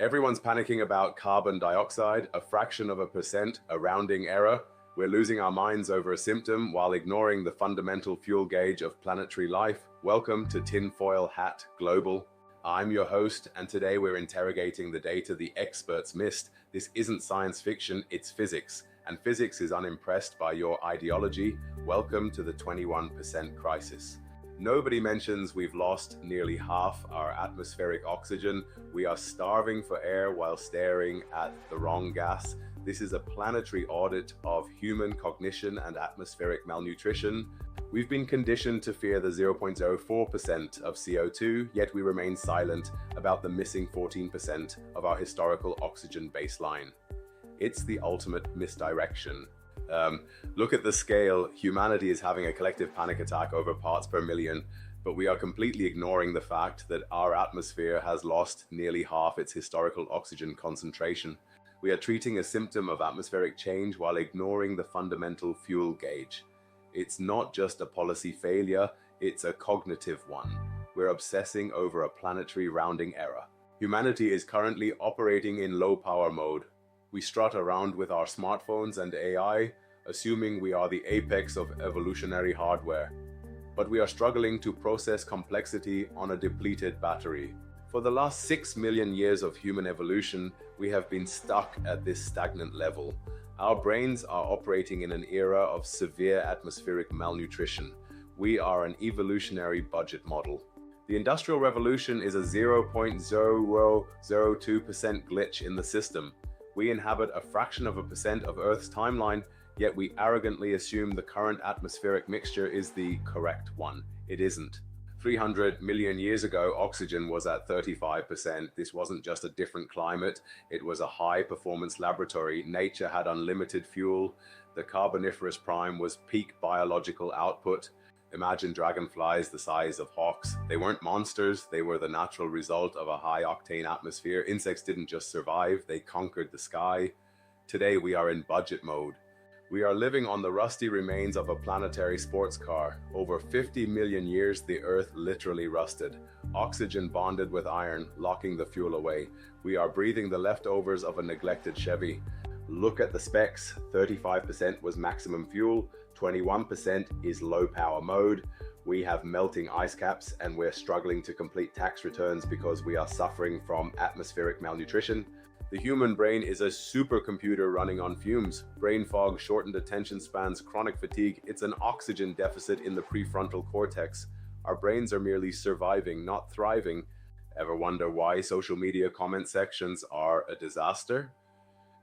Everyone's panicking about carbon dioxide, a fraction of a percent, a rounding error. We're losing our minds over a symptom while ignoring the fundamental fuel gauge of planetary life. Welcome to Tinfoil Hat Global. I'm your host, and today we're interrogating the data the experts missed. This isn't science fiction, it's physics. And physics is unimpressed by your ideology. Welcome to the 21% crisis. Nobody mentions we've lost nearly half our atmospheric oxygen. We are starving for air while staring at the wrong gas. This is a planetary audit of human cognition and atmospheric malnutrition. We've been conditioned to fear the 0.04% of CO2, yet we remain silent about the missing 14% of our historical oxygen baseline. It's the ultimate misdirection. Look at the scale. Humanity is having a collective panic attack over parts per million, but we are completely ignoring the fact that our atmosphere has lost nearly half its historical oxygen concentration. We are treating a symptom of atmospheric change while ignoring the fundamental fuel gauge. It's not just a policy failure, it's a cognitive one. We're obsessing over a planetary rounding error. Humanity is currently operating in low power mode. We strut around with our smartphones and AI, assuming we are the apex of evolutionary hardware. But we are struggling to process complexity on a depleted battery. For the last 6 million years of human evolution, we have been stuck at this stagnant level. Our brains are operating in an era of severe atmospheric malnutrition. We are an evolutionary budget model. The Industrial Revolution is a 0.0002% glitch in the system. We inhabit a fraction of a percent of Earth's timeline, yet we arrogantly assume the current atmospheric mixture is the correct one. It isn't. 300 million years ago, oxygen was at 35%. This wasn't just a different climate, it was a high-performance laboratory. Nature had unlimited fuel. The Carboniferous prime was peak biological output. Imagine dragonflies the size of hawks. They weren't monsters, they were the natural result of a high-octane atmosphere. Insects didn't just survive, they conquered the sky. Today we are in budget mode. We are living on the rusty remains of a planetary sports car. Over 50 million years, the Earth literally rusted. Oxygen bonded with iron, locking the fuel away. We are breathing the leftovers of a neglected Chevy. Look at the specs. 35% was maximum fuel, 21% is low power mode. We have melting ice caps and we're struggling to complete tax returns because we are suffering from atmospheric malnutrition. The human brain is a supercomputer running on fumes. Brain fog, shortened attention spans, chronic fatigue. It's an oxygen deficit in the prefrontal cortex. Our brains are merely surviving, not thriving. Ever wonder why social media comment sections are a disaster?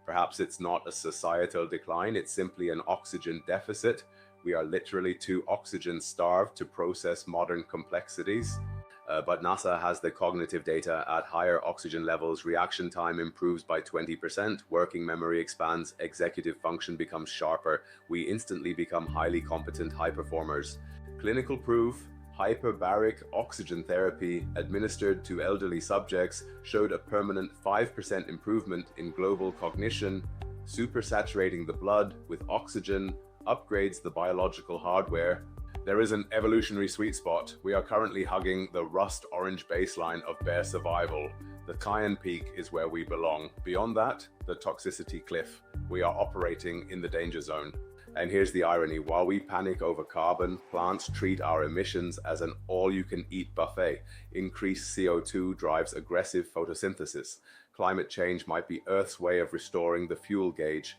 Perhaps it's not a societal decline, it's simply an oxygen deficit. We are literally too oxygen starved to process modern complexities. But NASA has the cognitive data. At higher oxygen levels, reaction time improves by 20%, working memory expands, executive function becomes sharper. We instantly become highly competent high performers. Clinical proof: hyperbaric oxygen therapy administered to elderly subjects showed a permanent 5% improvement in global cognition. Supersaturating the blood with oxygen upgrades the biological hardware. There is an evolutionary sweet spot. We are currently hugging the rust-orange baseline of bare survival. The Cayenne Peak is where we belong. Beyond that, the toxicity cliff. We are operating in the danger zone. And here's the irony. While we panic over carbon, plants treat our emissions as an all-you-can-eat buffet. Increased CO2 drives aggressive photosynthesis. Climate change might be Earth's way of restoring the fuel gauge.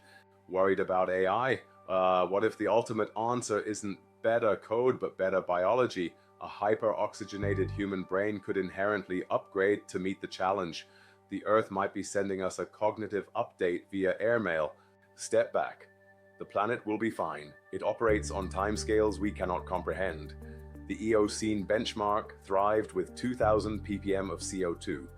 Worried about AI? What if the ultimate answer isn't better code but better biology? A hyper-oxygenated human brain could inherently upgrade to meet the challenge. The Earth might be sending us a cognitive update via airmail. Step back. The planet will be fine. It operates on timescales we cannot comprehend. The Eocene benchmark thrived with 2,000 ppm of CO2.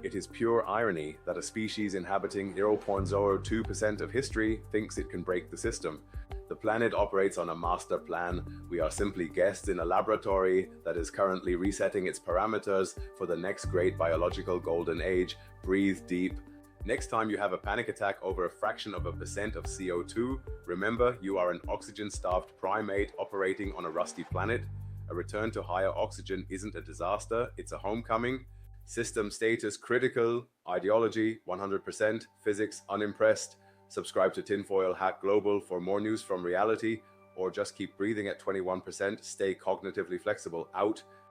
It is pure irony that a species inhabiting 0.02% of history thinks it can break the system. The planet operates on a master plan. We are simply guests in a laboratory that is currently resetting its parameters for the next great biological golden age. Breathe deep. Next time you have a panic attack over a fraction of a percent of CO2, remember you are an oxygen-starved primate operating on a rusty planet. A return to higher oxygen isn't a disaster, it's a homecoming. System status critical, ideology 100%, physics unimpressed. Subscribe to Tinfoil Hat Global for more news from reality, or just keep breathing at 21%. Stay cognitively flexible. Out.